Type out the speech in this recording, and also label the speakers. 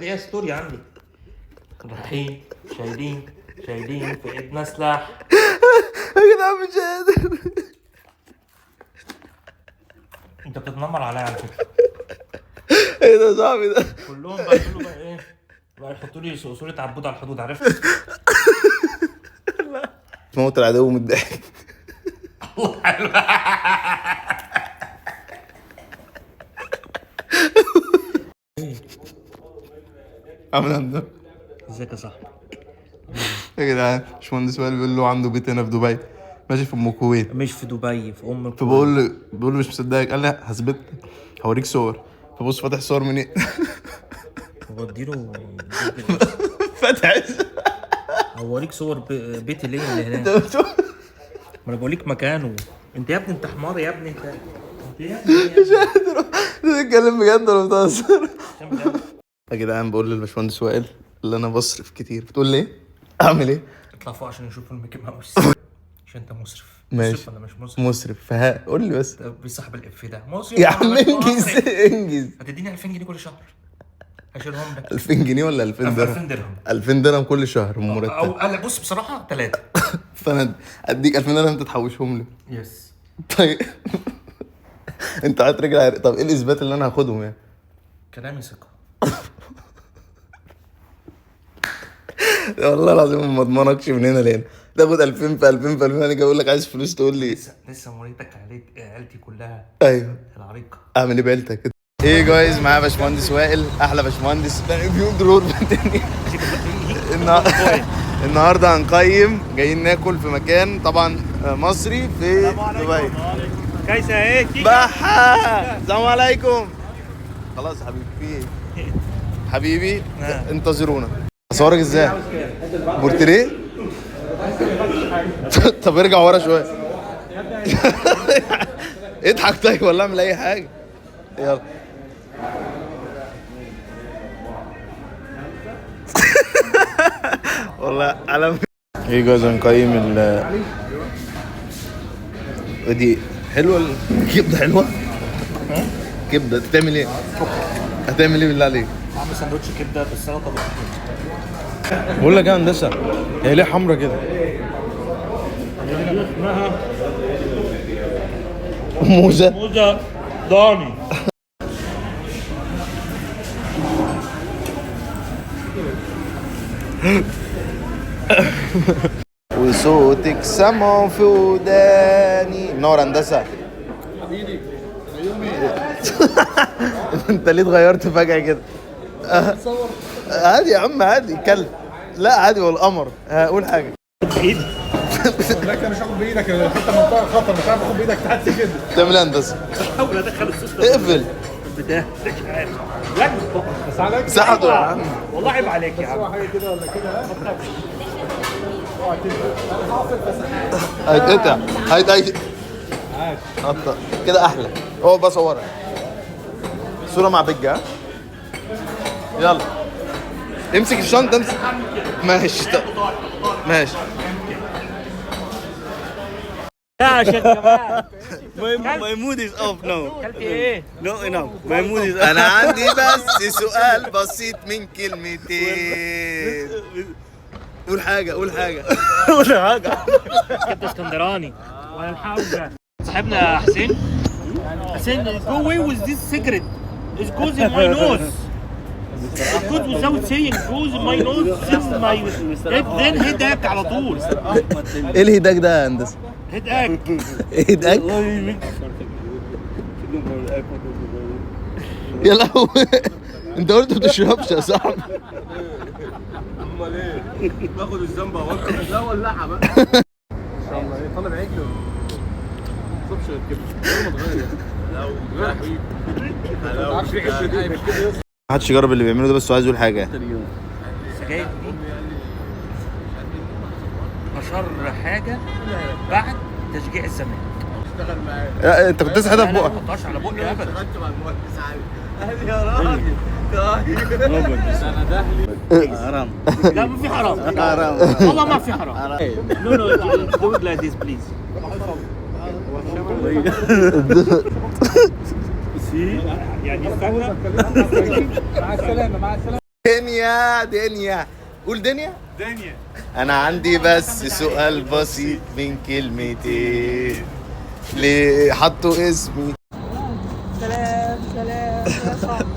Speaker 1: ليها ستوري عندي. رايحين شايلين في ايدنا سلاح.
Speaker 2: يا جدعان مش قادر.
Speaker 1: انت بتتنمر عليا على فكره.
Speaker 2: ايه ده صاحبي ده؟
Speaker 1: كلهم بقى يقولوا بقى ايه؟ بقى يحطوا لي صورة عبود على الحدود، عرفت؟
Speaker 2: موت العدو من الضحك.
Speaker 1: الله حلو.
Speaker 2: عامل عنده.
Speaker 1: ازيك يا صاحبي؟
Speaker 2: يا جدعان باشمهندس وائل بيقول له عنده بيت هنا في دبي، ماشي في ام الكويت.
Speaker 1: مش في دبي، في ام الكويت.
Speaker 2: فبقول له مش مصدقك، قال لي هثبت هوريك صور. فبص فاتح صور منين؟
Speaker 1: وبديله
Speaker 2: فاتح.
Speaker 1: هوريك صور بيتي ليه اللي هناك. ما انا بوريك مكانه. انت يا ابني انت حمار يا ابني. انت يا ابني
Speaker 2: مش قادر تتكلم بجد ولا بتهزر؟ يا جدعان بقول للباشمهندس وائل اللي انا بصرف كتير، بتقول لي ايه؟ اعمل ايه؟
Speaker 1: اطلع فوق عشان نشوف الميكي ماوس. عشان انت مسرف.
Speaker 2: ماشي.
Speaker 1: مسرف ولا مش مسرف؟
Speaker 2: مسرف. فها قول لي بس.
Speaker 1: بيصاحب الإف ده مسرف
Speaker 2: يا عم
Speaker 1: ولا مش
Speaker 2: انجز
Speaker 1: مسرف؟
Speaker 2: انجز.
Speaker 1: هتديني 2000 جنيه كل شهر هشيلهم لك.
Speaker 2: 2000 جنيه ولا 2000 درهم؟
Speaker 1: 2000 درهم.
Speaker 2: 2000 درهم كل شهر مرتب.
Speaker 1: او قال بص بصراحه 3.
Speaker 2: فانا اديك 2000 درهم انت تحوشهم لي.
Speaker 1: يس.
Speaker 2: طيب انت قاعد رجل عارق. طب ايه الاثبات اللي انا هاخدهم يعني؟
Speaker 1: كلامي ثقه.
Speaker 2: والله العظيم ما اضمنكش من هنا لهنا. تاخد 2000 في 2000 في 2000، انا جاي اقول لك عايز فلوس تقول لي
Speaker 1: لسه موريتك عليك عيلتي كلها.
Speaker 2: ايوه
Speaker 1: العريقه.
Speaker 2: اعمل ايه بعيلتك كده؟ ايه جايز معايا باشمهندس وائل، احلى باشمهندس بيوم درور تاني. النهارده هنقيم، جايين ناكل في مكان طبعا مصري في دبي.
Speaker 1: كيف هيك؟
Speaker 2: بحا السلام عليكم. خلاص يا حبيبي في ايه؟ حبيبي انتظرونا. اصورك ازاي؟ بورتريه؟ طب ارجع ورا شويه. اضحك طيب ولا اعمل اي حاجه. يلا. والله على ايه جايز هنقيم دي حلوه الكبده. حلوه كبده. تعمل ايه؟ هتعمل ايه بالله عليك؟
Speaker 1: اعمل سندوتش كبده بالسلطه بالطحين.
Speaker 2: بقول لك يا هندسه هي ليه حمرا كده؟
Speaker 1: اسمها
Speaker 2: موزه
Speaker 1: ضاني.
Speaker 2: وصوتك سمع في وداني. منور هندسه حبيبي. انت ليه اتغيرت فجاه كده؟ عادي يا عم عادي اتكلم. لا عادي والقمر. قول حاجه.
Speaker 1: ايد.
Speaker 3: لكن مش هاخد بايدك، الحته منطقه خطر، مش عارف اخد بايدك تحت كده.
Speaker 2: تعمل هندسه.
Speaker 1: احاول ادخل الصوص
Speaker 2: اقفل
Speaker 1: بتاع. لا
Speaker 3: بس عليك
Speaker 2: ساعده يا عم.
Speaker 1: والله عيب عليك يا عم.
Speaker 3: حاجه كده ولا كده.
Speaker 2: هيتقطع قطع كده احلى. هو بصورها صوره مع بيج. ها يلا امسك الشنطه امسك. ماشي ماشي.
Speaker 1: لا عشان كمان.
Speaker 4: My mood is off now.
Speaker 1: اكلت ايه؟
Speaker 4: No enough. My mood is
Speaker 2: انا عندي بس سؤال بسيط من كلمتين. قول حاجه قول حاجه.
Speaker 4: ولا حاجة.
Speaker 1: كبده اسكندراني ولا الحاجه. صاحبنا حسين go away with this cigarette. It goes in my nose. It goes without saying. Goes in my nose. In my then headache على طول.
Speaker 2: ايه الهداك ده يا هندسه؟
Speaker 1: headache.
Speaker 2: هداك يا لهوي. انت قلت ما بتشربش يا صاحبي.
Speaker 3: امال ايه؟ باخد الزنبه واكل. لا ولعها بقى. ان شاء الله طالب عجله. ما تصبش كده. ما تغير. لا حبيبي. ما تعرفش يحب كده.
Speaker 2: محدش يجرب اللي بيعمله ده، بس عايز اقول حاجه.
Speaker 1: السجاير دي اشر حاجه بعد تشجيع الزمالك.
Speaker 3: اشتغل معايا.
Speaker 2: انت كنت تسحبها في
Speaker 1: لا
Speaker 2: بقك.
Speaker 1: ما تقطعش على بقي ابدا.
Speaker 3: اشتغلت مع المهندس عادي. يا راجل. انا دهلي.
Speaker 4: حرام.
Speaker 1: لا ما في حرام.
Speaker 4: حرام.
Speaker 1: والله ما في حرام. نو do it like this please. يعني استنى.
Speaker 3: مع السلامه مع السلامه.
Speaker 2: دنيا دنيا، قول دنيا.
Speaker 3: دنيا
Speaker 2: انا عندي بس سؤال بسيط من كلمتين، ليه حطوا اسمي؟
Speaker 5: سلام سلام يا صاحبي.